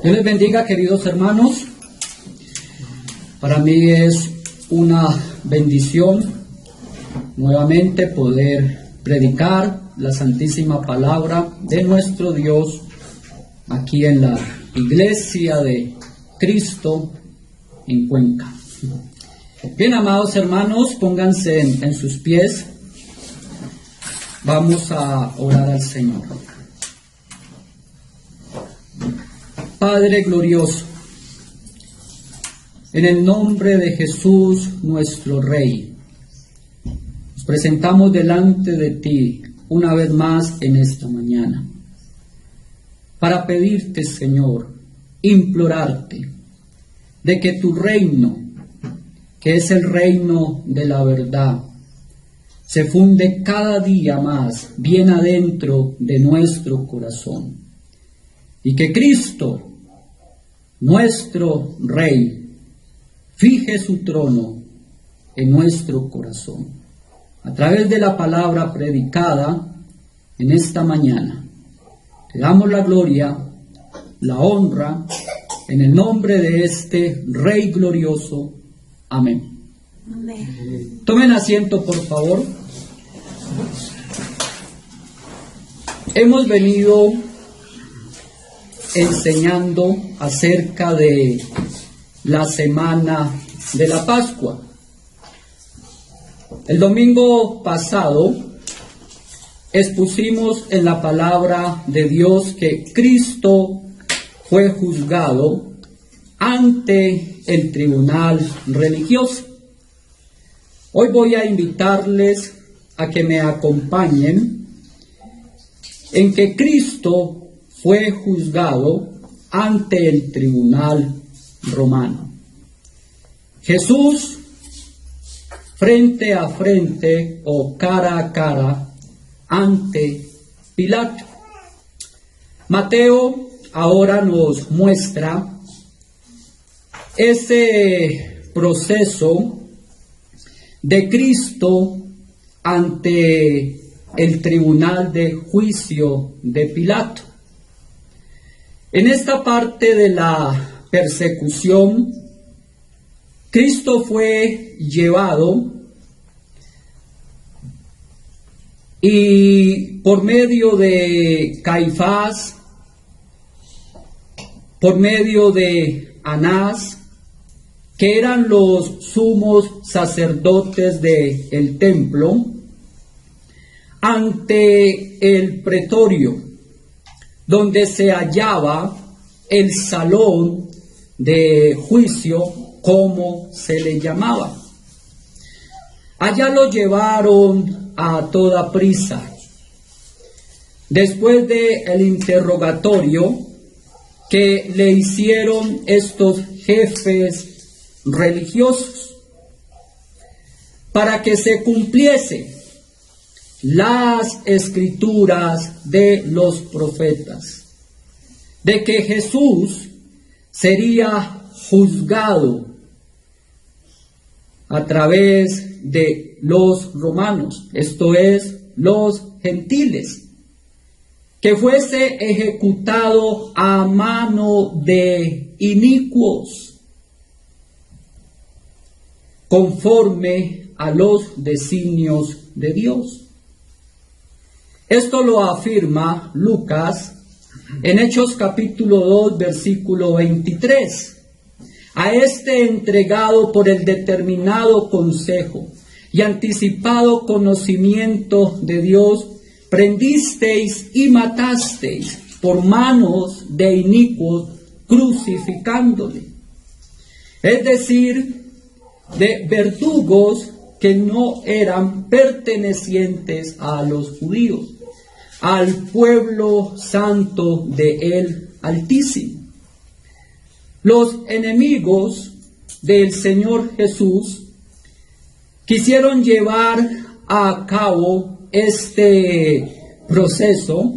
Dios les bendiga, queridos hermanos. Para mí es una bendición nuevamente poder predicar la santísima palabra de nuestro Dios aquí en la iglesia de Cristo en Cuenca. Bien, amados hermanos, pónganse en sus pies. Vamos a orar al Señor. Padre glorioso, en el nombre de Jesús, nuestro Rey, nos presentamos delante de ti una vez más en esta mañana, para pedirte, Señor, implorarte, de que tu reino, que es el reino de la verdad, se funde cada día más bien adentro de nuestro corazón, y que Cristo, nuestro Rey, fije su trono en nuestro corazón. A través de la palabra predicada en esta mañana, te damos la gloria, la honra, en el nombre de este Rey glorioso. Amén. Amén. Tomen asiento, por favor. Hemos venido enseñando acerca de la semana de la Pascua. El domingo pasado expusimos en la palabra de Dios que Cristo fue juzgado ante el tribunal religioso. Hoy voy a invitarles a que me acompañen en que Cristo fue juzgado ante el tribunal romano. Jesús, frente a frente o cara a cara ante Pilato. Mateo ahora nos muestra ese proceso de Cristo ante el tribunal de juicio de Pilato. En esta parte de la persecución, Cristo fue llevado y por medio de Caifás, por medio de Anás, que eran los sumos sacerdotes del templo, ante el pretorio, donde se hallaba el salón de juicio, como se le llamaba. Allá lo llevaron a toda prisa. Después del interrogatorio que le hicieron estos jefes religiosos, para que se cumpliese las escrituras de los profetas, de que Jesús sería juzgado a través de los romanos, esto es, los gentiles, que fuese ejecutado a mano de inicuos, conforme a los designios de Dios. Esto lo afirma Lucas en Hechos capítulo 2, versículo 23. A este entregado por el determinado consejo y anticipado conocimiento de Dios, prendisteis y matasteis por manos de inicuos, crucificándole. Es decir, de verdugos que no eran pertenecientes a los judíos, al pueblo santo de el Altísimo. Los enemigos del Señor Jesús quisieron llevar a cabo este proceso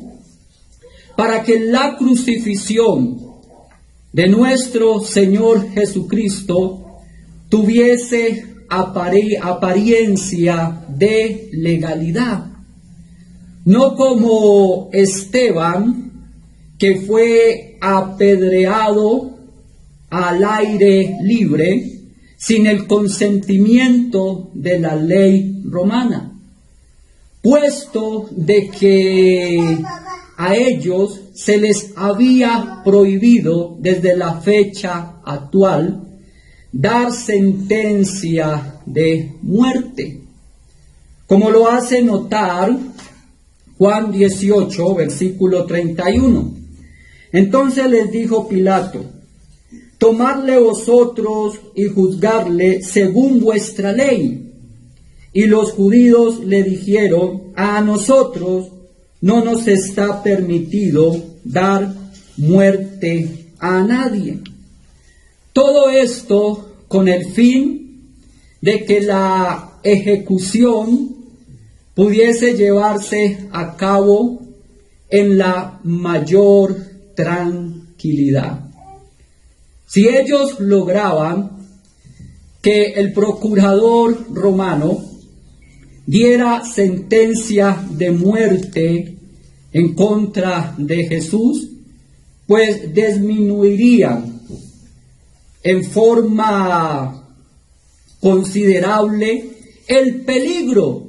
para que la crucifixión de nuestro Señor Jesucristo tuviese apariencia de legalidad, no como Esteban, que fue apedreado al aire libre sin el consentimiento de la ley romana, puesto de que a ellos se les había prohibido desde la fecha actual dar sentencia de muerte, como lo hace notar Juan 18, versículo 31. Entonces les dijo Pilato: tomadle vosotros y juzgarle según vuestra ley. Y los judíos le dijeron: a nosotros no nos está permitido dar muerte a nadie. Todo esto con el fin de que la ejecución pudiese llevarse a cabo en la mayor tranquilidad. Si ellos lograban que el procurador romano diera sentencia de muerte en contra de Jesús, pues disminuirían en forma considerable el peligro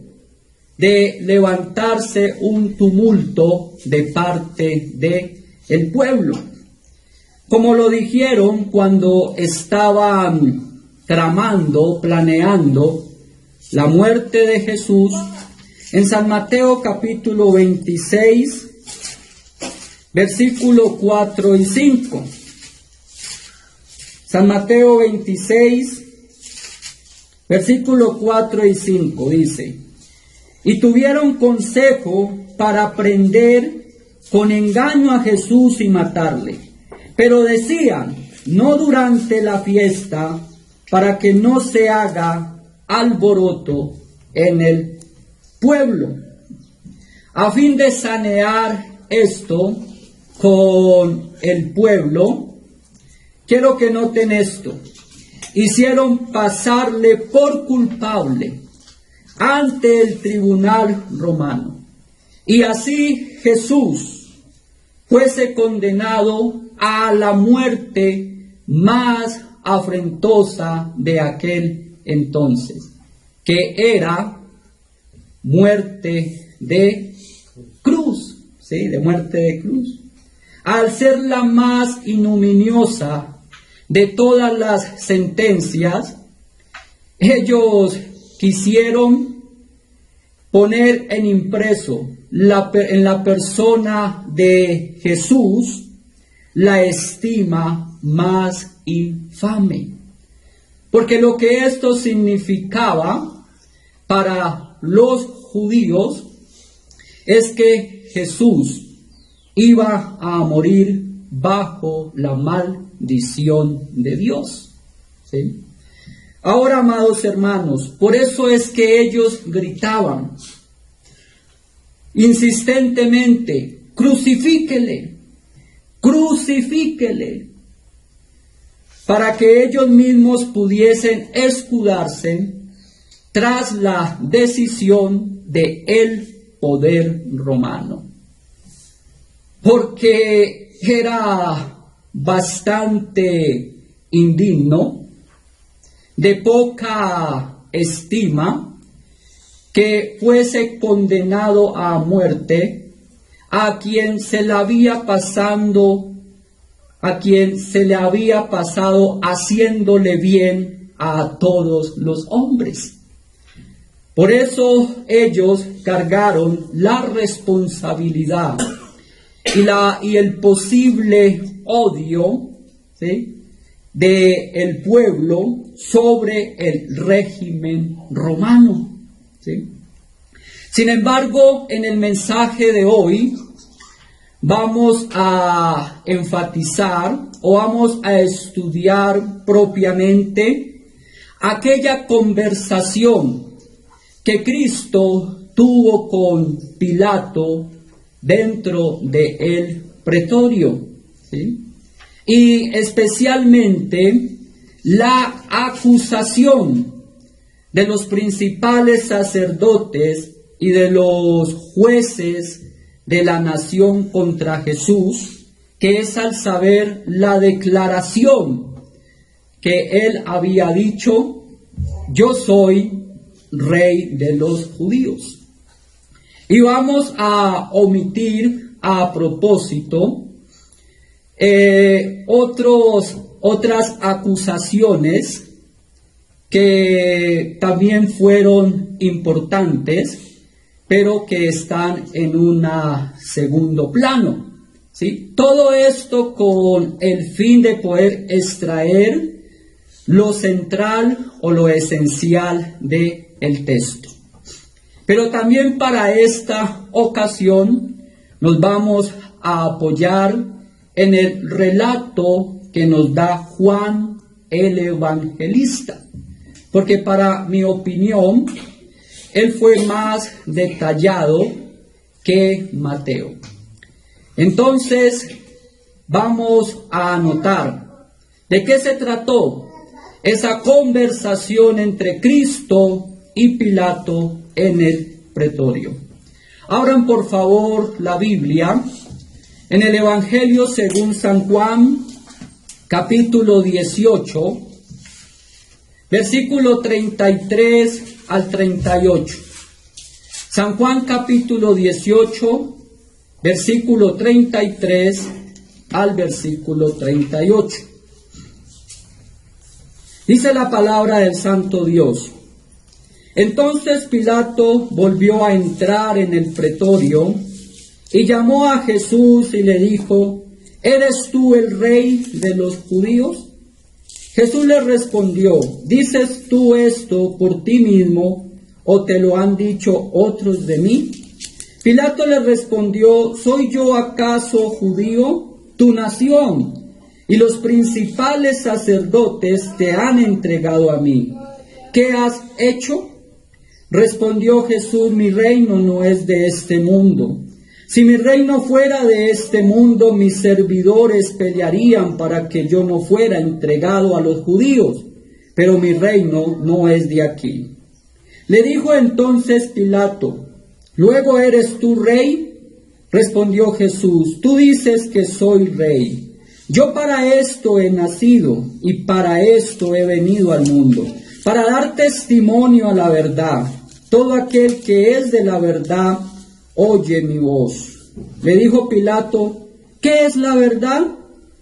de levantarse un tumulto de parte del pueblo, como lo dijeron cuando estaban planeando la muerte de Jesús en San Mateo capítulo 26, versículo 4 y 5. San Mateo 26, versículo 4 y 5 dice: y tuvieron consejo para prender con engaño a Jesús y matarle, pero decían: no durante la fiesta, para que no se haga alboroto en el pueblo. A fin de sanear esto con el pueblo, quiero que noten esto: hicieron pasarle por culpable ante el tribunal romano, y así Jesús fuese condenado a la muerte más afrentosa de aquel entonces, que era muerte de cruz, ¿sí? De muerte de cruz. Al ser la más ignominiosa de todas las sentencias, ellos quisieron poner en impreso en la persona de Jesús la estima más infame. Porque lo que esto significaba para los judíos es que Jesús iba a morir bajo la maldición de Dios, ¿sí? Ahora, amados hermanos, por eso es que ellos gritaban insistentemente: crucifíquele, crucifíquele, para que ellos mismos pudiesen escudarse tras la decisión del poder romano. Porque era bastante indigno, de poca estima, que fuese condenado a muerte a quien se le había pasado haciéndole bien a todos los hombres. Por eso ellos cargaron la responsabilidad y el posible odio, ¿sí?, del pueblo sobre el régimen romano, ¿sí? Sin embargo, en el mensaje de hoy vamos a enfatizar o vamos a estudiar propiamente aquella conversación que Cristo tuvo con Pilato dentro del pretorio, ¿sí? Y especialmente la acusación de los principales sacerdotes y de los jueces de la nación contra Jesús, que es al saber la declaración que él había dicho: yo soy rey de los judíos. Y vamos a omitir a propósito otras acusaciones que también fueron importantes, pero que están en un segundo plano, ¿sí? Todo esto con el fin de poder extraer lo central o lo esencial del texto. Pero también para esta ocasión nos vamos a apoyar en el relato que nos da Juan el Evangelista, porque para mi opinión él fue más detallado que Mateo. Entonces vamos a anotar de qué se trató esa conversación entre Cristo y Pilato en el pretorio. Abran por favor la Biblia en el Evangelio según San Juan, capítulo 18, versículo 33 al 38. San Juan capítulo 18, versículo 33 al versículo 38. Dice la palabra del Santo Dios: entonces Pilato volvió a entrar en el pretorio y llamó a Jesús y le dijo: ¿eres tú el rey de los judíos? Jesús le respondió: ¿dices tú esto por ti mismo o te lo han dicho otros de mí? Pilato le respondió: ¿soy yo acaso judío? Tu nación y los principales sacerdotes te han entregado a mí. ¿Qué has hecho? Respondió Jesús: mi reino no es de este mundo. Si mi reino fuera de este mundo, mis servidores pelearían para que yo no fuera entregado a los judíos, pero mi reino no es de aquí. Le dijo entonces Pilato: ¿luego eres tú rey? Respondió Jesús: tú dices que soy rey. Yo para esto he nacido y para esto he venido al mundo, para dar testimonio a la verdad. Todo aquel que es de la verdad oye mi voz. Le dijo Pilato: ¿qué es la verdad?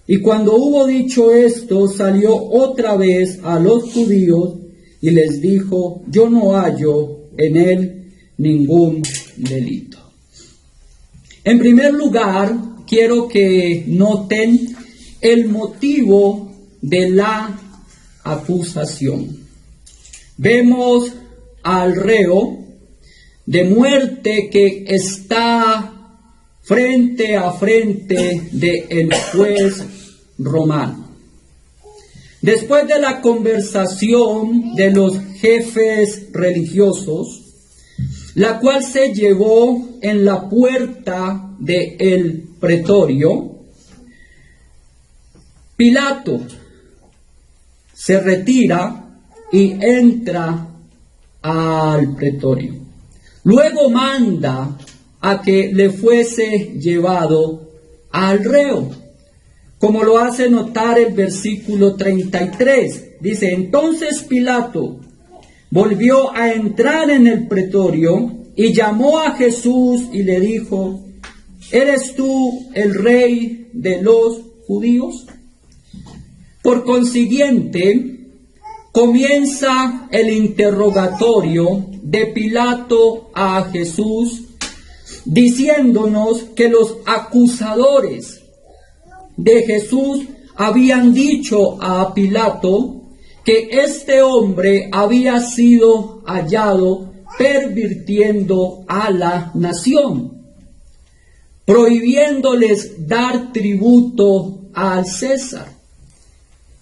Y cuando hubo dicho esto, salió otra vez a los judíos y les dijo: yo no hallo en él ningún delito. En primer lugar, quiero que noten el motivo de la acusación. Vemos al reo de muerte que está frente a frente del juez romano. Después de la conversación de los jefes religiosos, la cual se llevó en la puerta del pretorio, Pilato se retira y entra al pretorio. Luego manda a que le fuese llevado al reo, como lo hace notar el versículo 33. Dice: entonces Pilato volvió a entrar en el pretorio y llamó a Jesús y le dijo: ¿eres tú el rey de los judíos? Por consiguiente, comienza el interrogatorio de Pilato a Jesús, diciéndonos que los acusadores de Jesús habían dicho a Pilato que este hombre había sido hallado pervirtiendo a la nación, prohibiéndoles dar tributo al César,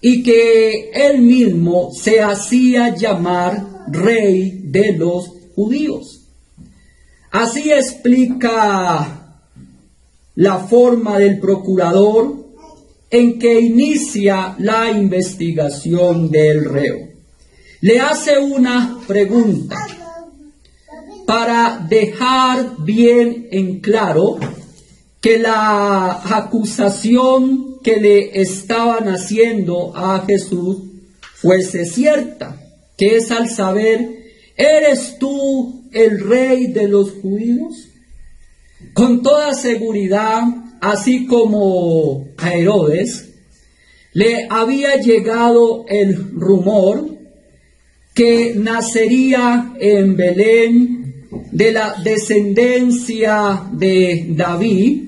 y que él mismo se hacía llamar rey de los judíos. Así explica la forma del procurador en que inicia la investigación del reo. Le hace una pregunta para dejar bien en claro que la acusación que le estaban haciendo a Jesús fuese cierta, que es al saber: ¿eres tú el rey de los judíos? Con toda seguridad, así como a Herodes, le había llegado el rumor que nacería en Belén, de la descendencia de David,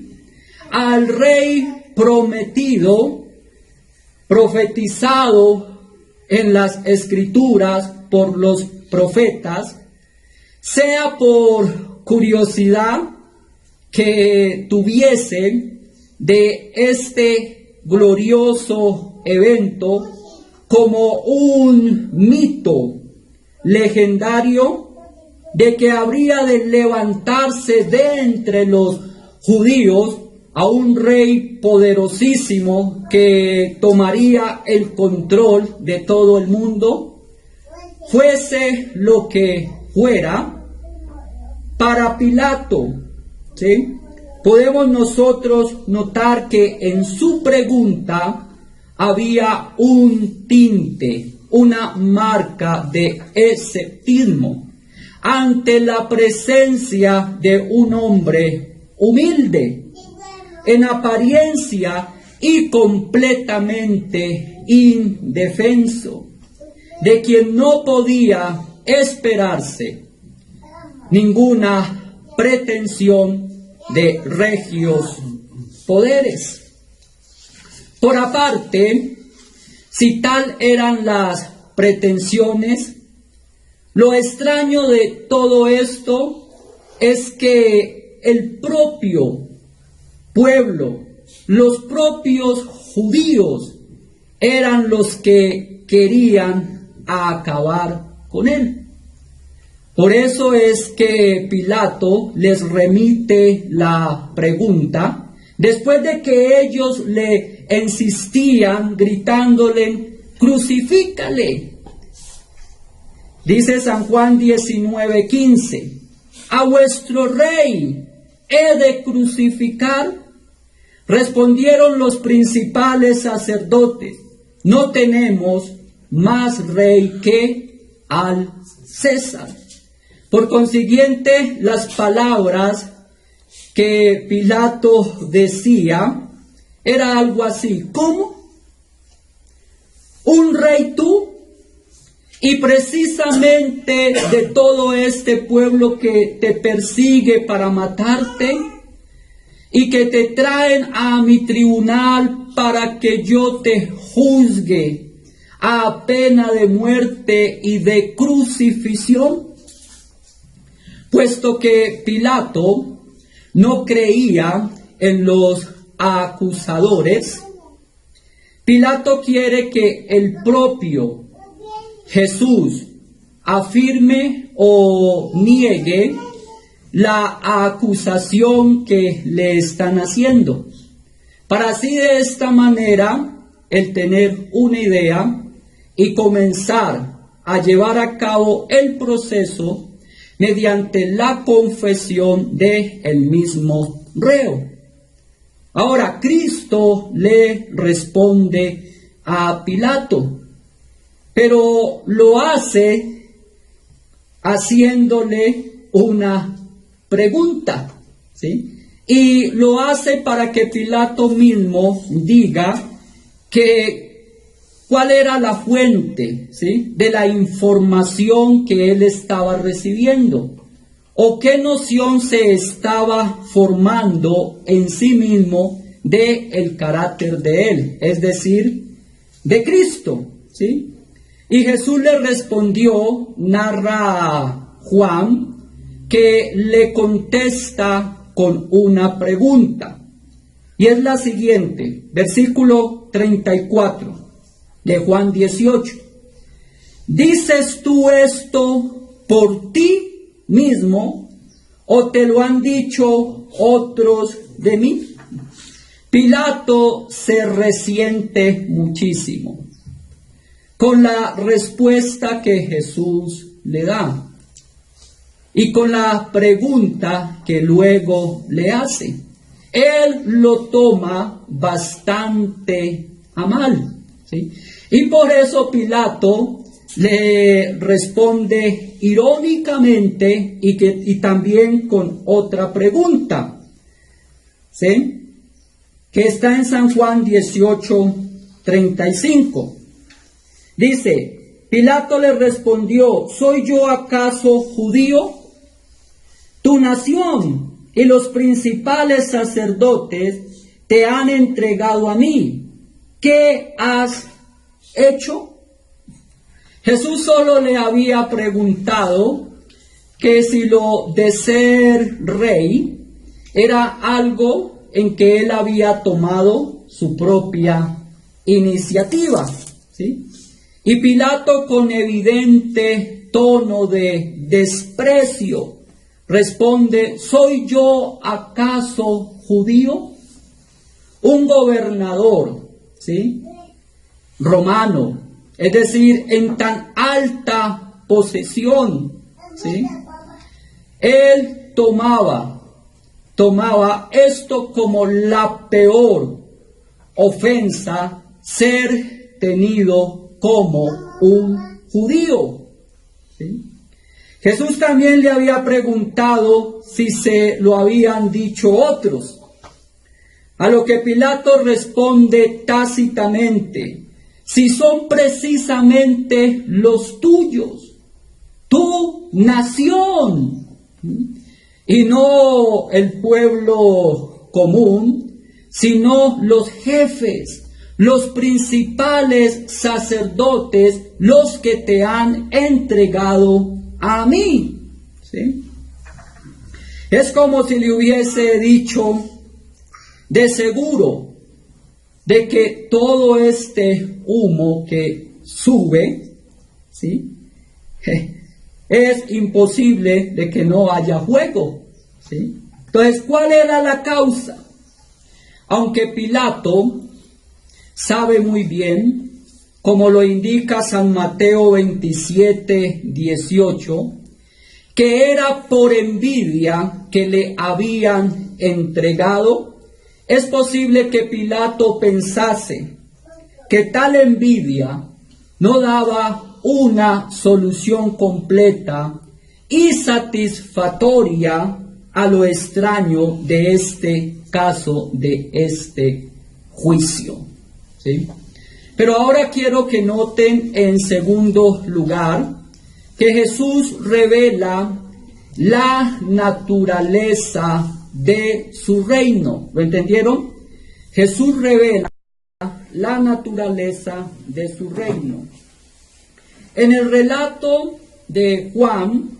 al rey prometido, profetizado en las Escrituras por los profetas, sea por curiosidad que tuviesen de este glorioso evento como un mito legendario de que habría de levantarse de entre los judíos a un rey poderosísimo que tomaría el control de todo el mundo. Fuese lo que fuera, para Pilato, ¿sí?, podemos nosotros notar que en su pregunta había un tinte, una marca de escepticismo ante la presencia de un hombre humilde, en apariencia y completamente indefenso, de quien no podía esperarse ninguna pretensión de regios poderes. Por aparte, si tal eran las pretensiones, lo extraño de todo esto es que el propio pueblo, los propios judíos, eran los que querían acabar con él. Por eso es que Pilato les remite la pregunta, después de que ellos le insistían gritándole: crucifícale. Dice San Juan 19:15, ¿a vuestro rey he de crucificar? Respondieron los principales sacerdotes: no tenemos más rey que al César. Por consiguiente, las palabras que Pilato decía era algo así: ¿cómo? ¿Un rey tú? Y precisamente de todo este pueblo que te persigue para matarte y que te traen a mi tribunal para que yo te juzgue a pena de muerte y de crucifixión. Puesto que Pilato no creía en los acusadores, Pilato quiere que el propio Jesús afirme o niegue la acusación que le están haciendo, para así de esta manera el tener una idea y comenzar a llevar a cabo el proceso mediante la confesión de el mismo reo. Ahora, Cristo le responde a Pilato, pero lo hace haciéndole una pregunta, ¿sí? Y lo hace para que Pilato mismo diga que cuál era la fuente, ¿sí?, de la información que él estaba recibiendo, o qué noción se estaba formando en sí mismo de el carácter de él, es decir, de Cristo, ¿sí? Y Jesús le respondió, narra Juan, que le contesta con una pregunta, y es la siguiente, versículo 34 de Juan 18. ¿Dices tú esto por ti mismo o te lo han dicho otros de mí? Pilato se resiente muchísimo con la respuesta que Jesús le da y con la pregunta que luego le hace. él lo toma bastante a mal, ¿sí? Y por eso Pilato le responde irónicamente y también con otra pregunta, ¿sí? Que está en San Juan 18:35. Dice, Pilato le respondió, ¿soy yo acaso judío? Tu nación y los principales sacerdotes te han entregado a mí. ¿Qué has hecho? Jesús solo le había preguntado que si lo de ser rey era algo en que él había tomado su propia iniciativa, ¿sí? Y Pilato, con evidente tono de desprecio, responde, ¿soy yo acaso judío? Un gobernador, ¿sí? Romano, es decir, en tan alta posesión, ¿sí? Él tomaba esto como la peor ofensa, ser tenido como un judío, ¿sí? Jesús también le había preguntado si se lo habían dicho otros, a lo que Pilato responde tácitamente, si son precisamente los tuyos, tu nación, y no el pueblo común, sino los jefes, los principales sacerdotes, los que te han entregado a mí, ¿sí? Es como si le hubiese dicho, de seguro, de que todo este humo que sube, ¿sí? Es imposible de que no haya fuego, ¿sí? Entonces, ¿cuál era la causa? Aunque Pilato sabe muy bien, como lo indica San Mateo 27:18, que era por envidia que le habían entregado, es posible que Pilato pensase que tal envidia no daba una solución completa y satisfactoria a lo extraño de este caso, de este juicio, ¿sí? Pero ahora quiero que noten en segundo lugar que Jesús revela la naturaleza de su reino. ¿Lo entendieron? Jesús revela la naturaleza de su reino. En el relato de Juan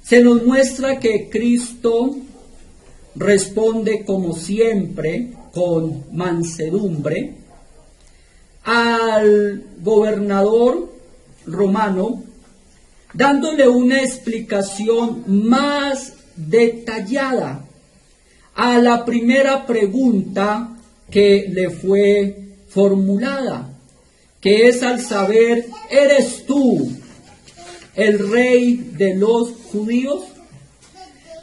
se nos muestra que Cristo responde como siempre con mansedumbre al gobernador romano, dándole una explicación más detallada a la primera pregunta que le fue formulada, que es al saber, ¿eres tú el rey de los judíos?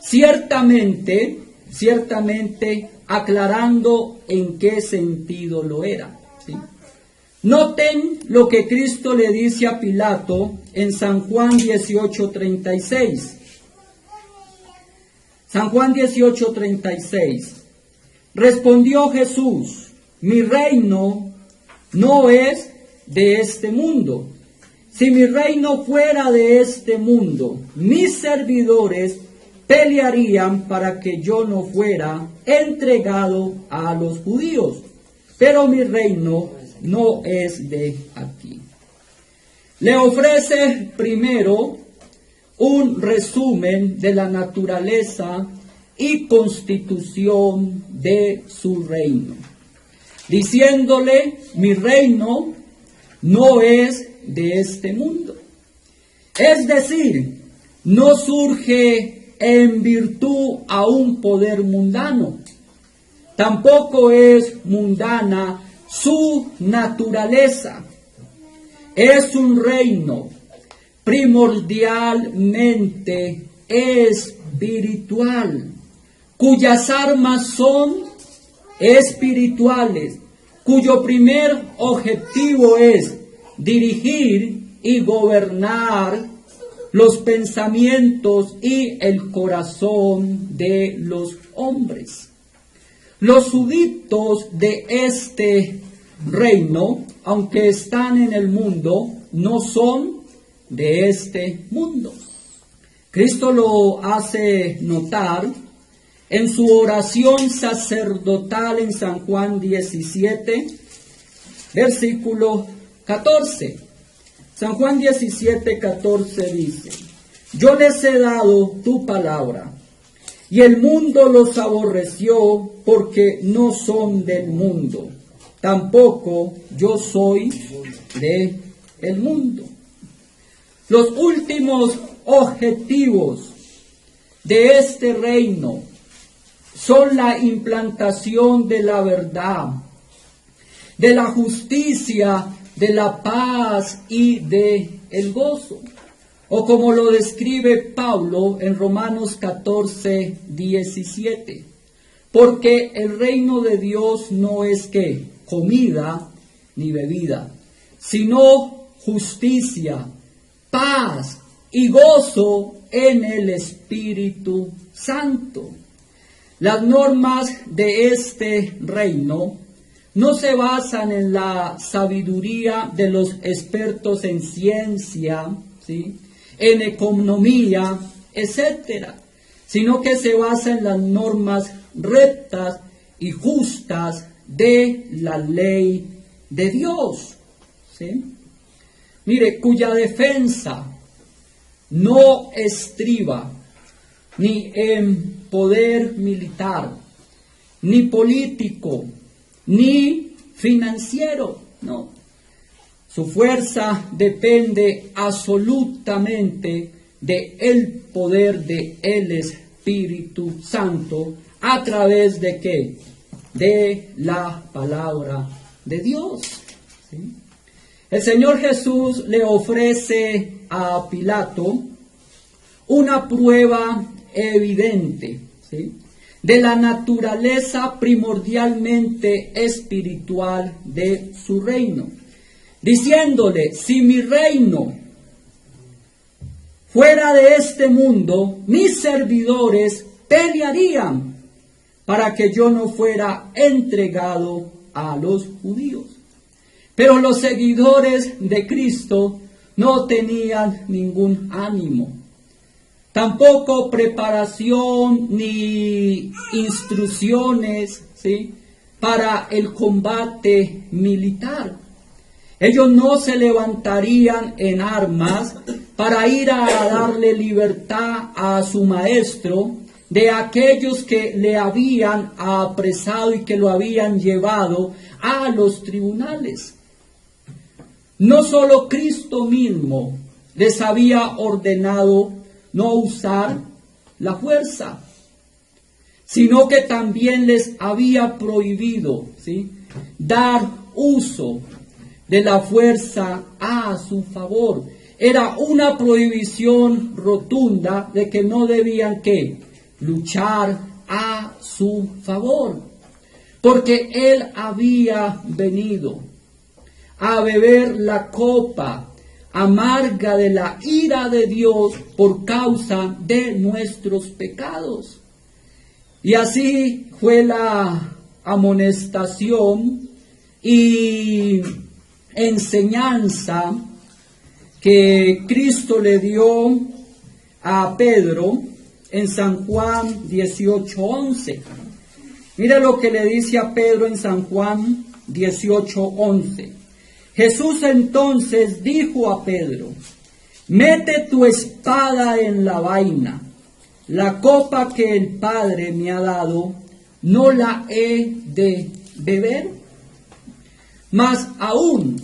Ciertamente aclarando en qué sentido lo era, ¿sí? Noten lo que Cristo le dice a Pilato en San Juan 18:36. San Juan 18:36. Respondió Jesús, mi reino no es de este mundo. Si mi reino fuera de este mundo, mis servidores pelearían para que yo no fuera entregado a los judíos. Pero mi reino no es de aquí. Le ofrece primero un resumen de la naturaleza y constitución de su reino, diciéndole, mi reino no es de este mundo. Es decir, no surge en virtud a un poder mundano, tampoco es mundana su naturaleza. Es un reino primordialmente espiritual, cuyas armas son espirituales, cuyo primer objetivo es dirigir y gobernar los pensamientos y el corazón de los hombres. Los súbditos de este reino, aunque están en el mundo, no son de este mundo. Cristo lo hace notar en su oración sacerdotal en San Juan 17, versículo 14. San Juan 17, 14 dice: yo les he dado tu palabra, y el mundo los aborreció porque no son del mundo, tampoco yo soy de el mundo. Los últimos objetivos de este reino son la implantación de la verdad, de la justicia, de la paz y de el gozo. O como lo describe Pablo en Romanos 14, 17. Porque el reino de Dios no es ¿qué? Comida ni bebida, sino justicia, paz y gozo en el Espíritu Santo. Las normas de este reino no se basan en la sabiduría de los expertos en ciencia, ¿sí?, en economía, etcétera, sino que se basa en las normas rectas y justas de la ley de Dios, ¿sí? Mire, cuya defensa no estriba ni en poder militar, ni político, ni financiero, no. Su fuerza depende absolutamente del poder del Espíritu Santo, a través de ¿qué? De la palabra de Dios, ¿sí? El Señor Jesús le ofrece a Pilato una prueba evidente, ¿sí?, de la naturaleza primordialmente espiritual de su reino, diciéndole: si mi reino fuera de este mundo, mis servidores pelearían para que yo no fuera entregado a los judíos. Pero los seguidores de Cristo no tenían ningún ánimo, tampoco preparación ni instrucciones, ¿sí?, para el combate militar. Ellos no se levantarían en armas para ir a darle libertad a su maestro de aquellos que le habían apresado y que lo habían llevado a los tribunales. No solo Cristo mismo les había ordenado no usar la fuerza, sino que también les había prohibido, ¿sí?, dar uso de la fuerza a su favor. Era una prohibición rotunda de que no debían ¿qué? Luchar a su favor, porque Él había venido a beber la copa amarga de la ira de Dios por causa de nuestros pecados. Y así fue la amonestación y enseñanza que Cristo le dio a Pedro en San Juan 18:11. Mira lo que le dice a Pedro en San Juan 18:11. Jesús entonces dijo a Pedro: mete tu espada en la vaina. La copa que el Padre me ha dado, ¿no la he de beber? Más aún,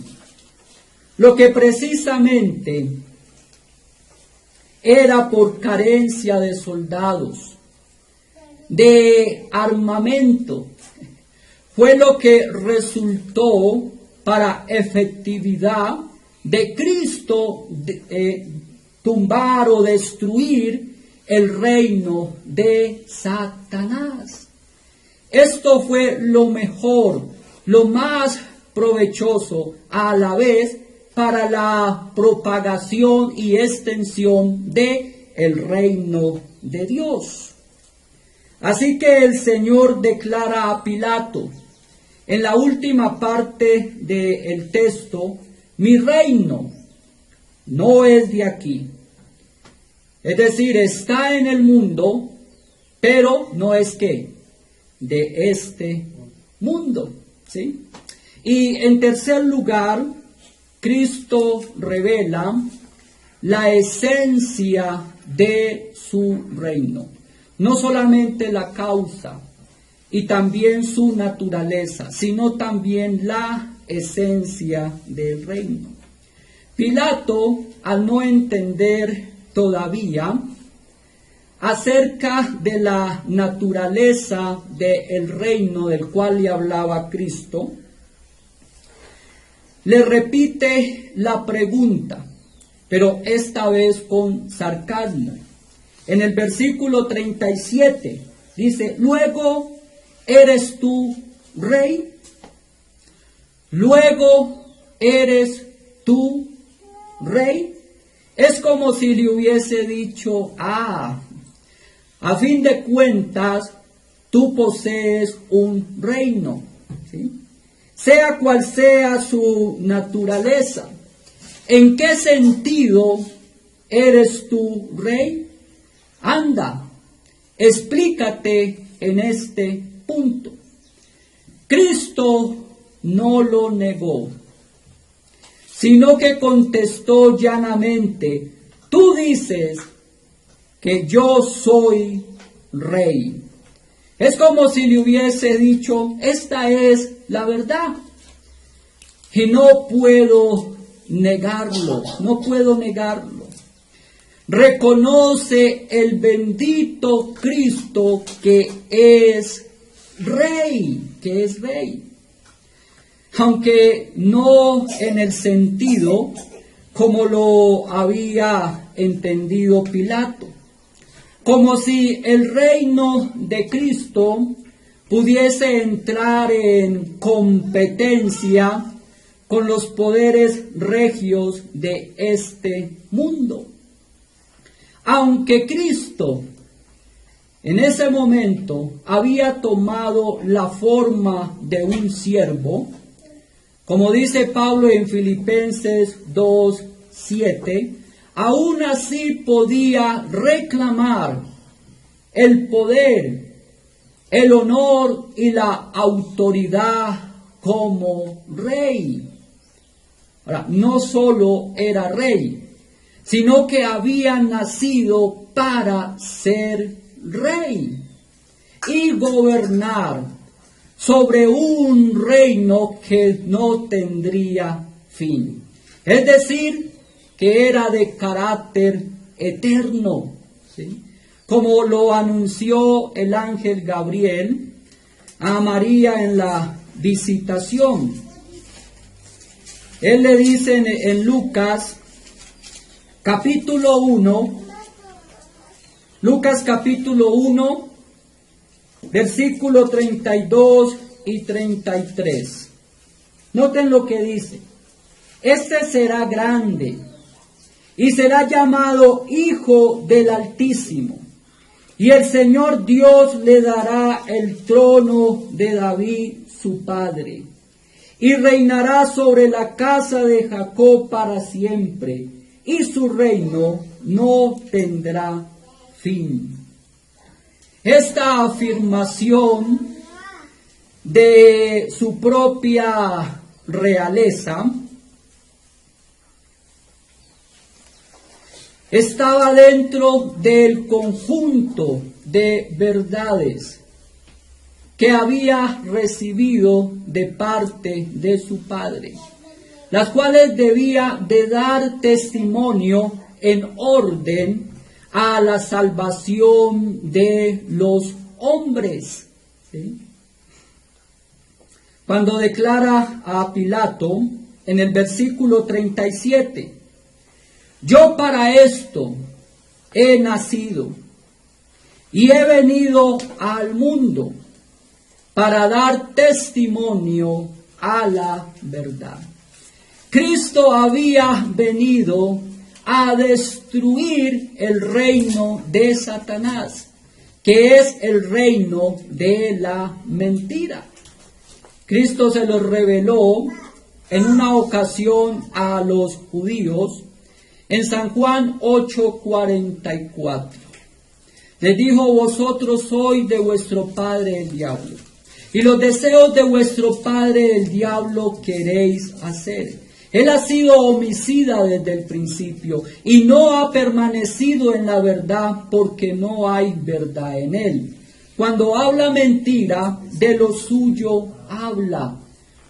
lo que precisamente era por carencia de soldados, de armamento, fue lo que resultó para efectividad de Cristo tumbar o destruir el reino de Satanás. Esto fue lo mejor, lo más provechoso a la vez para la propagación y extensión de el reino de Dios. Así que el Señor declara a Pilato, en la última parte del texto, mi reino no es de aquí. Es decir, está en el mundo, pero no es que de este mundo, ¿sí? Y en tercer lugar, Cristo revela la esencia de su reino. No solamente la causa y también su naturaleza, sino también la esencia del reino. Pilato, al no entender todavía acerca de la naturaleza del reino del cual le hablaba Cristo, le repite la pregunta, pero esta vez con sarcasmo. En el versículo 37 dice, ¿luego eres tú rey? ¿Luego eres tú rey? Es como si le hubiese dicho, a fin de cuentas, tú posees un reino, ¿sí? Sea cual sea su naturaleza. ¿En qué sentido eres tú rey? Anda, explícate en este punto. Cristo no lo negó, sino que contestó llanamente, tú dices que yo soy rey. Es como si le hubiese dicho, esta es la verdad. Y no puedo negarlo, no puedo negarlo. Reconoce el bendito Cristo que es rey, Aunque no en el sentido como lo había entendido Pilato. Como si el reino de Cristo pudiese entrar en competencia con los poderes regios de este mundo. Aunque Cristo en ese momento había tomado la forma de un siervo, como dice Pablo en Filipenses 2:7, aún así podía reclamar el poder, el honor y la autoridad como rey. Ahora, no solo era rey, sino que había nacido para ser rey y gobernar sobre un reino que no tendría fin. Es decir, que era de carácter eterno, ¿sí? Como lo anunció el ángel Gabriel a María en la visitación. Él le dice en Lucas capítulo 1, versículo 32 y 33. Noten lo que dice. Este será grande y será llamado Hijo del Altísimo. Y el Señor Dios le dará el trono de David, su padre. Y reinará sobre la casa de Jacob para siempre. Y su reino no tendrá fin. Esta afirmación de su propia realeza estaba dentro del conjunto de verdades que había recibido de parte de su padre, las cuales debía de dar testimonio en orden a la salvación de los hombres, ¿sí? Cuando declara a Pilato en el versículo 37, yo para esto he nacido y he venido al mundo para dar testimonio a la verdad. Cristo había venido a destruir el reino de Satanás, que es el reino de la mentira. Cristo se lo reveló en una ocasión a los judíos en San Juan 8:44. Les dijo: vosotros sois de vuestro padre el diablo, y los deseos de vuestro padre el diablo queréis hacer. Él ha sido homicida desde el principio y no ha permanecido en la verdad, porque no hay verdad en él. Cuando habla mentira, de lo suyo habla,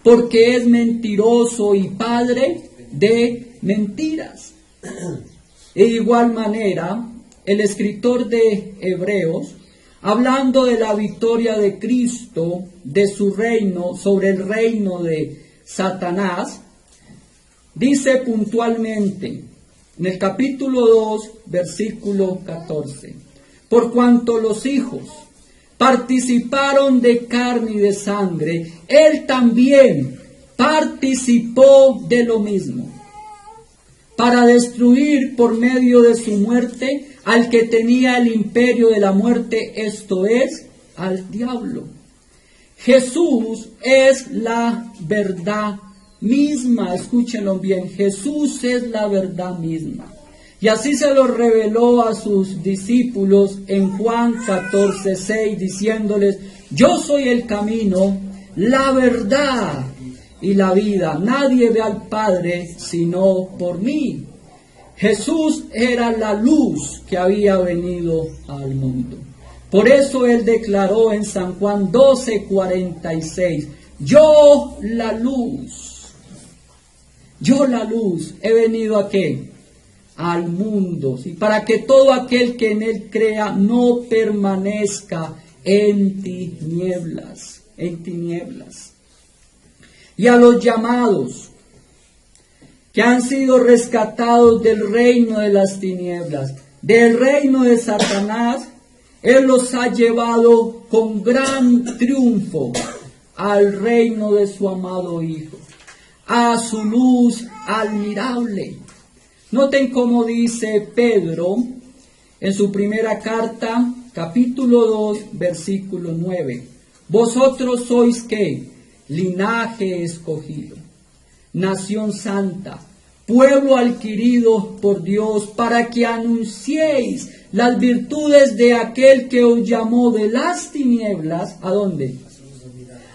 porque es mentiroso y padre de mentiras. De igual manera, el escritor de Hebreos, hablando de la victoria de Cristo, de su reino, sobre el reino de Satanás, dice puntualmente en el capítulo 2, versículo 14: por cuanto los hijos participaron de carne y de sangre, él también participó de lo mismo, para destruir por medio de su muerte al que tenía el imperio de la muerte, esto es, al diablo. Jesús es la verdad misma, escúchenlo bien, Jesús es la verdad misma. Y así se lo reveló a sus discípulos en Juan 14:6, diciéndoles: yo soy el camino, la verdad y la vida. Nadie ve al Padre sino por mí. Jesús era la luz que había venido al mundo. Por eso él declaró en San Juan 12:46: yo la luz, he venido ¿a qué? Al mundo, ¿sí? Para que todo aquel que en él crea no permanezca en tinieblas. Y a los llamados que han sido rescatados del reino de las tinieblas, del reino de Satanás, él los ha llevado con gran triunfo al reino de su amado Hijo, a su luz admirable. Noten cómo dice Pedro en su primera carta, capítulo 2, versículo 9. Vosotros sois ¿qué? Linaje escogido, nación santa, pueblo adquirido por Dios, para que anunciéis las virtudes de aquel que os llamó de las tinieblas, ¿a dónde?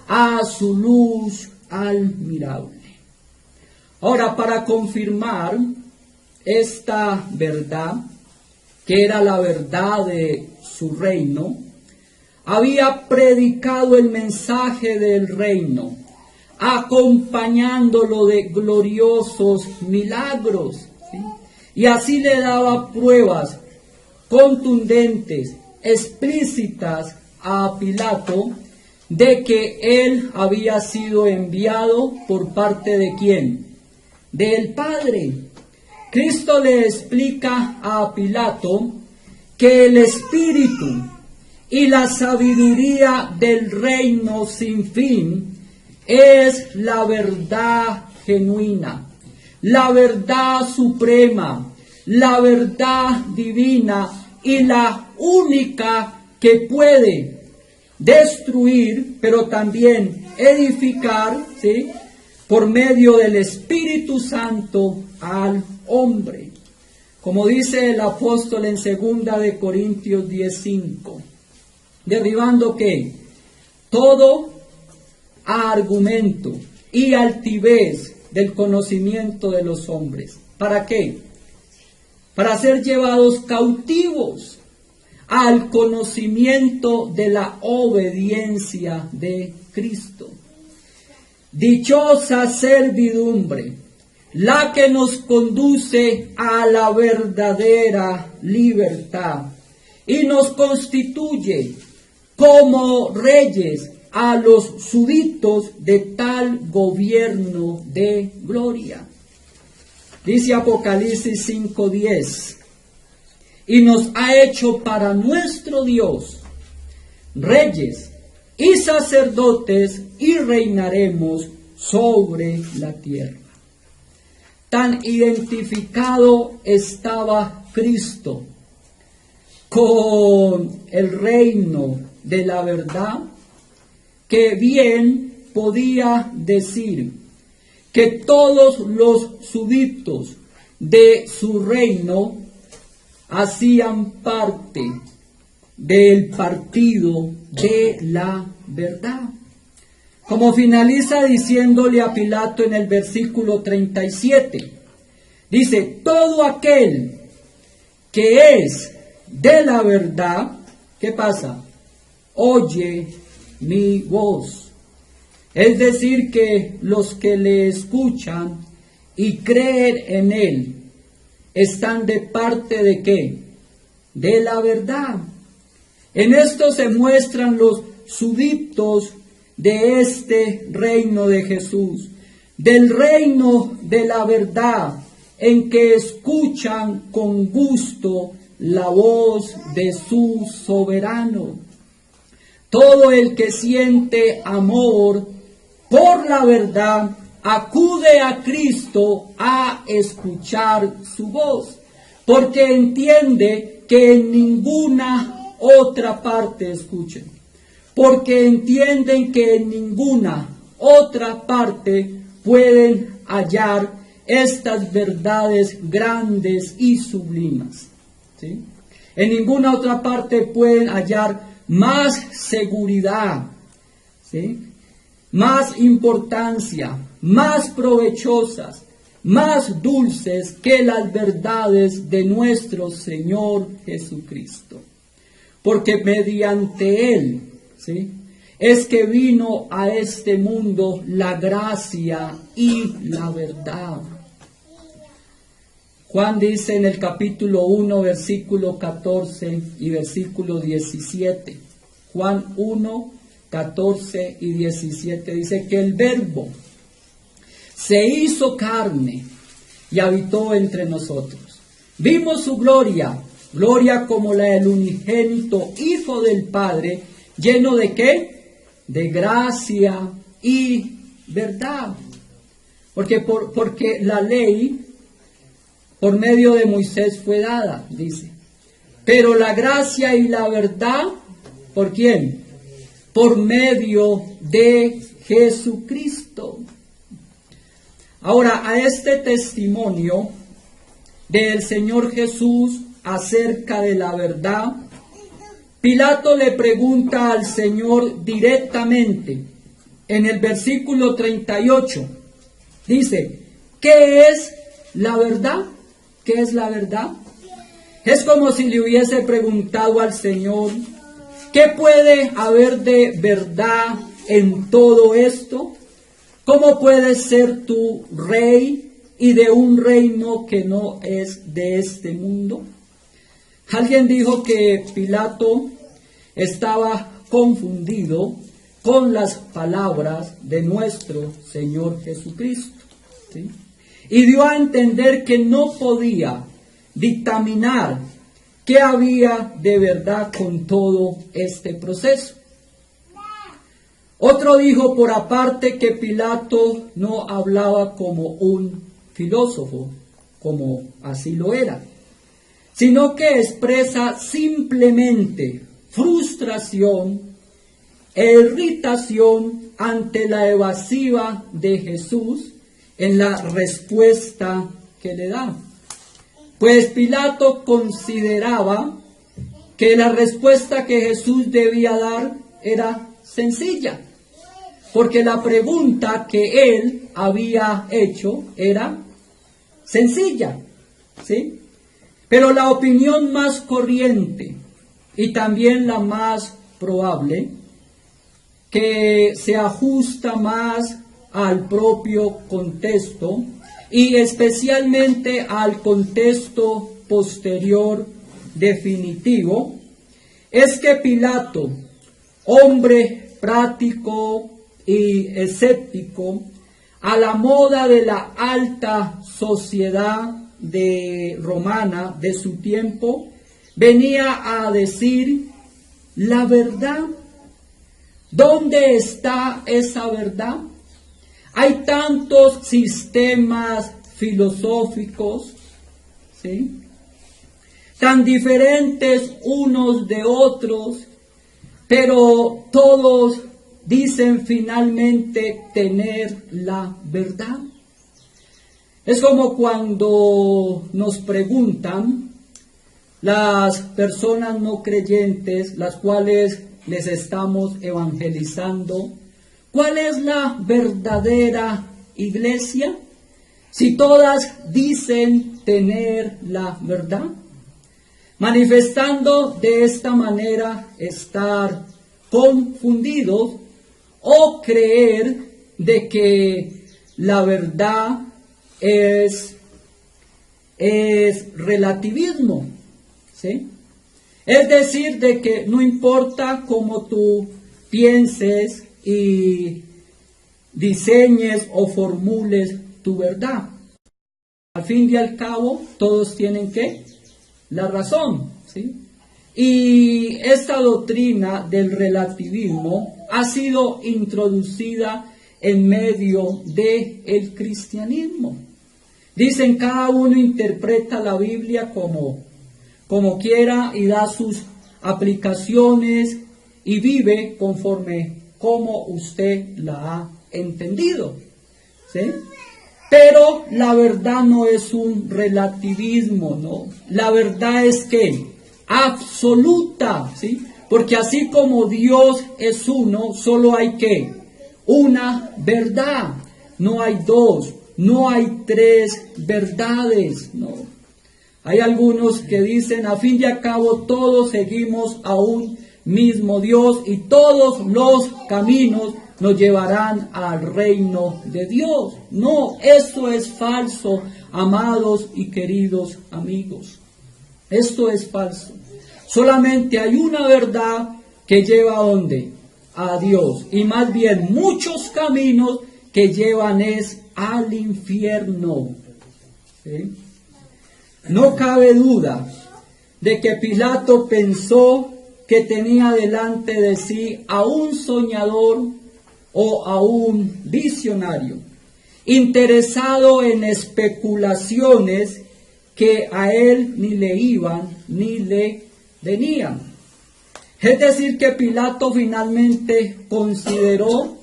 A su luz admirable. Ahora, para confirmar esta verdad, que era la verdad de su reino, había predicado el mensaje del reino, acompañándolo de gloriosos milagros, ¿sí? Y así le daba pruebas contundentes, explícitas a Pilato, de que él había sido enviado por parte de ¿quién? Del Padre. Cristo le explica a Pilato que el espíritu y la sabiduría del reino sin fin es la verdad genuina, la verdad suprema, la verdad divina y la única que puede destruir, pero también edificar, ¿sí?, por medio del Espíritu Santo al hombre. Como dice el apóstol en 2 de Corintios 10:5, derribando ¿qué? Todo argumento y altivez del conocimiento de los hombres. ¿Para qué? Para ser llevados cautivos al conocimiento de la obediencia de Cristo. Dichosa servidumbre, la que nos conduce a la verdadera libertad y nos constituye como reyes a los súbditos de tal gobierno de gloria. Dice Apocalipsis 5:10: y nos ha hecho para nuestro Dios reyes y sacerdotes, y reinaremos sobre la tierra. Tan identificado estaba Cristo con el reino de la verdad, que bien podía decir que todos los súbditos de su reino hacían parte del partido de la verdad. Como finaliza diciéndole a Pilato en el versículo 37, dice: todo aquel que es de la verdad, ¿qué pasa? Oye mi voz. Es decir, que los que le escuchan y creen en él están de parte de ¿qué? De la verdad. En esto se muestran los súbditos de este reino de Jesús, del reino de la verdad, en que escuchan con gusto la voz de su soberano. Todo el que siente amor por la verdad acude a Cristo a escuchar su voz, porque entiende que en ninguna otra parte escuchen, porque entienden que en ninguna otra parte pueden hallar estas verdades grandes y sublimes, ¿sí? En ninguna otra parte pueden hallar más seguridad, ¿sí? Más importancia, más provechosas, más dulces que las verdades de nuestro Señor Jesucristo. Porque mediante Él, ¿sí?, es que vino a este mundo la gracia y la verdad. Juan dice en el capítulo 1, versículo 14 y versículo 17. Juan 1, 14 y 17 dice que el Verbo se hizo carne y habitó entre nosotros. Vimos su gloria, gloria como la del unigénito Hijo del Padre, lleno de ¿qué? De gracia y verdad. Porque la ley por medio de Moisés fue dada, dice. Pero la gracia y la verdad, ¿por quién? Por medio de Jesucristo. Ahora, a este testimonio del Señor Jesús acerca de la verdad, Pilato le pregunta al Señor directamente en el versículo 38. Dice: ¿qué es la verdad? ¿Qué es la verdad? Es como si le hubiese preguntado al Señor: ¿qué puede haber de verdad en todo esto? ¿Cómo puedes ser tú rey y de un reino que no es de este mundo? Alguien dijo que Pilato estaba confundido con las palabras de nuestro Señor Jesucristo, ¿sí? Y dio a entender que no podía dictaminar qué había de verdad con todo este proceso. Otro dijo por aparte que Pilato no hablaba como un filósofo, como así lo era, sino que expresa simplemente frustración e irritación ante la evasiva de Jesús en la respuesta que le da. Pues Pilato consideraba que la respuesta que Jesús debía dar era sencilla, porque la pregunta que él había hecho era sencilla, ¿sí? Pero la opinión más corriente y también la más probable, que se ajusta más al propio contexto y especialmente al contexto posterior definitivo, es que Pilato, hombre práctico y escéptico, a la moda de la alta sociedad romana de su tiempo, venía a decir la verdad. ¿Dónde está esa verdad? Hay tantos sistemas filosóficos, ¿sí?, tan diferentes unos de otros, pero todos dicen finalmente tener la verdad. Es como cuando nos preguntan las personas no creyentes, las cuales les estamos evangelizando, ¿cuál es la verdadera iglesia? Si todas dicen tener la verdad, manifestando de esta manera estar confundidos o creer de que la verdad es relativismo, ¿sí? Es decir, de que no importa cómo tú pienses y diseñes o formules tu verdad. Al fin y al cabo, todos tienen que la razón, ¿sí? Y esta doctrina del relativismo ha sido introducida en medio del cristianismo. Dicen, cada uno interpreta la Biblia como quiera y da sus aplicaciones y vive conforme como usted la ha entendido, ¿sí? Pero la verdad no es un relativismo, ¿no? La verdad es que absoluta, ¿sí? Porque así como Dios es uno, solo hay que una verdad. No hay dos, no hay tres verdades, ¿no? Hay algunos que dicen, a fin y a cabo, todos seguimos a un mismo Dios y todos los caminos nos llevarán al reino de Dios. No, eso es falso, amados y queridos amigos. Esto es falso. Solamente hay una verdad que lleva ¿a dónde? A Dios. Y más bien muchos caminos que llevan es al infierno. ¿Sí? No cabe duda de que Pilato pensó que tenía delante de sí a un soñador o a un visionario, interesado en especulaciones que a él ni le iban ni le venían. Es decir, que Pilato finalmente consideró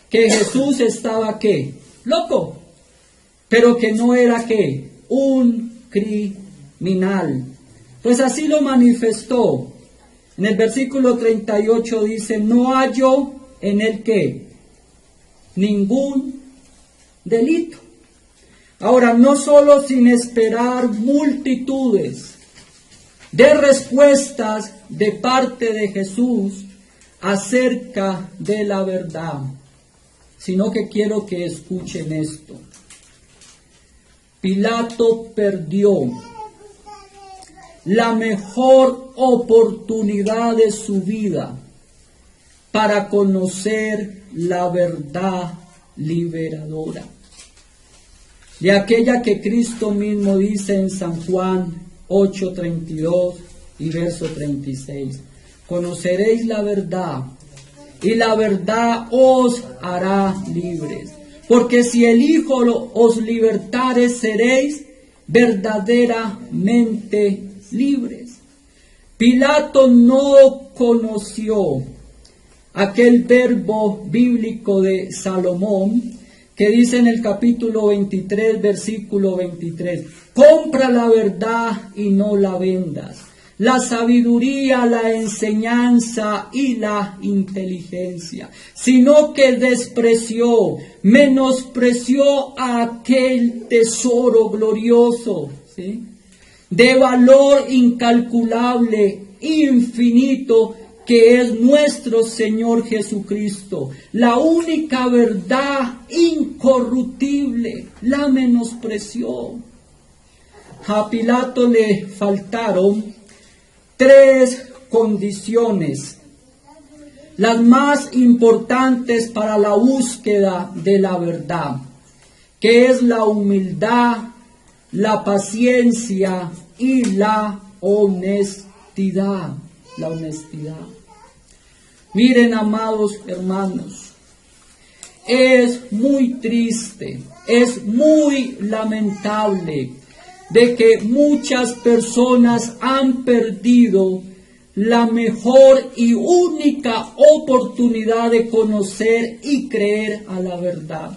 que Jesús estaba ¿qué? Loco, pero que no era ¿qué? Un criminal. Pues así lo manifestó. En el versículo 38 dice, no hallo en él ¿qué? Ningún delito. Ahora, no solo sin esperar multitudes de respuestas de parte de Jesús acerca de la verdad, sino que quiero que escuchen esto. Pilato perdió la mejor oportunidad de su vida para conocer la verdad liberadora, de aquella que Cristo mismo dice en San Juan 8:32 y verso 36. Conoceréis la verdad y la verdad os hará libres. Porque si el Hijo os libertare, seréis verdaderamente libres. Pilato no conoció aquel verbo bíblico de Salomón que dice en el capítulo 23, versículo 23, compra la verdad y no la vendas, la sabiduría, la enseñanza y la inteligencia, sino que despreció, menospreció a aquel tesoro glorioso, ¿sí?, de valor incalculable, infinito, que es nuestro Señor Jesucristo, la única verdad incorruptible, la menospreció. A Pilato le faltaron tres condiciones, las más importantes para la búsqueda de la verdad, que es la humildad, la paciencia y la honestidad. honestidad, la honestidad. Miren, amados hermanos, es muy triste, es muy lamentable de que muchas personas han perdido la mejor y única oportunidad de conocer y creer a la verdad.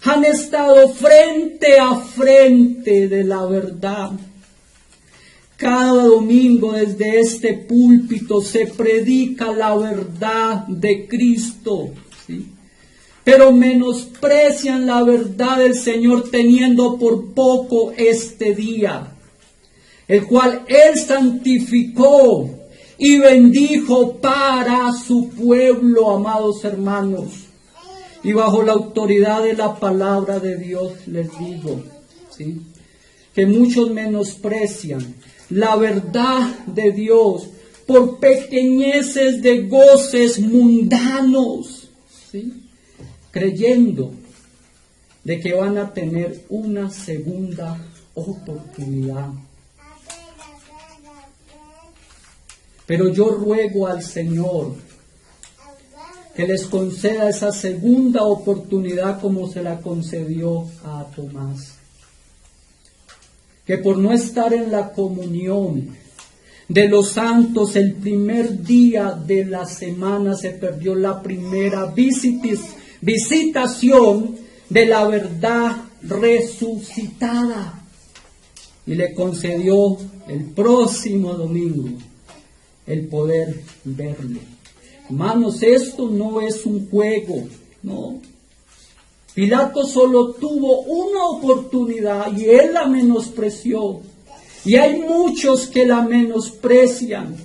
Han estado frente a frente de la verdad. Cada domingo desde este púlpito se predica la verdad de Cristo, ¿sí? Pero menosprecian la verdad del Señor teniendo por poco este día, el cual Él santificó y bendijo para su pueblo, amados hermanos. Y bajo la autoridad de la palabra de Dios les digo, ¿sí?, que muchos menosprecian la verdad de Dios por pequeñeces de goces mundanos, ¿sí?, creyendo de que van a tener una segunda oportunidad. Pero yo ruego al Señor que les conceda esa segunda oportunidad como se la concedió a Tomás. Que por no estar en la comunión de los santos el primer día de la semana se perdió la primera visitación de la verdad resucitada, y le concedió el próximo domingo el poder verlo. Hermanos, esto no es un juego, no. Pilato solo tuvo una oportunidad y él la menospreció. Y hay muchos que la menosprecian.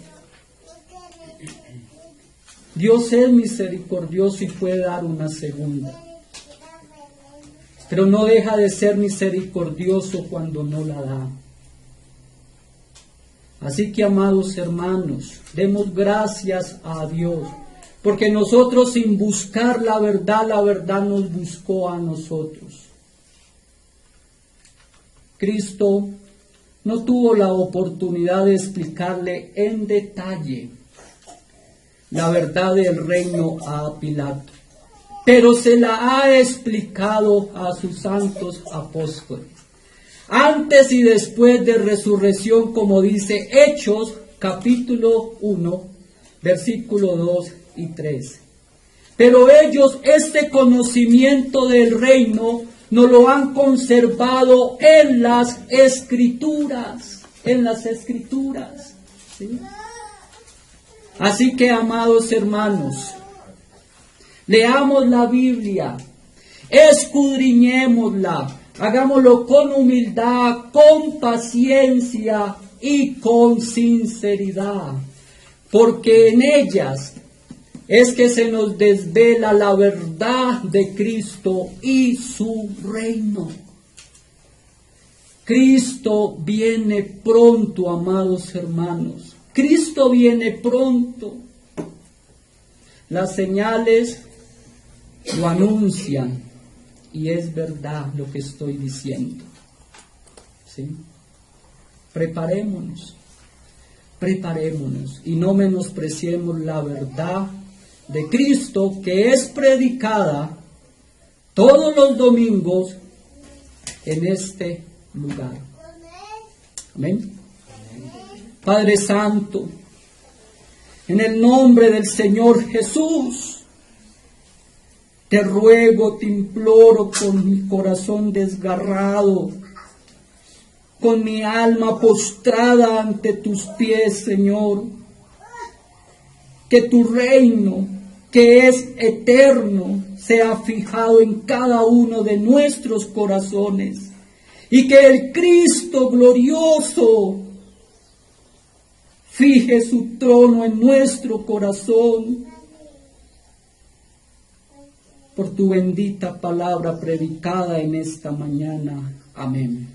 Dios es misericordioso y puede dar una segunda. Pero no deja de ser misericordioso cuando no la da. Así que, amados hermanos, demos gracias a Dios, porque nosotros sin buscar la verdad nos buscó a nosotros. Cristo no tuvo la oportunidad de explicarle en detalle la verdad del reino a Pilato, pero se la ha explicado a sus santos apóstoles, antes y después de resurrección, como dice Hechos, capítulo 1, versículo 2 y 3. Pero ellos este conocimiento del reino no lo han conservado en las Escrituras, ¿sí? Así que, amados hermanos, leamos la Biblia, escudriñémosla, hagámoslo con humildad, con paciencia y con sinceridad, porque en ellas es que se nos desvela la verdad de Cristo y su reino. Cristo viene pronto, amados hermanos. Cristo viene pronto. Las señales lo anuncian y es verdad lo que estoy diciendo. ¿Sí? Preparémonos y no menospreciemos la verdad de Cristo que es predicada todos los domingos en este lugar. Amén. Padre Santo, en el nombre del Señor Jesús, te ruego, te imploro con mi corazón desgarrado, con mi alma postrada ante tus pies, Señor, que tu reino, que es eterno, sea fijado en cada uno de nuestros corazones, y que el Cristo glorioso fije su trono en nuestro corazón, por tu bendita palabra predicada en esta mañana. Amén.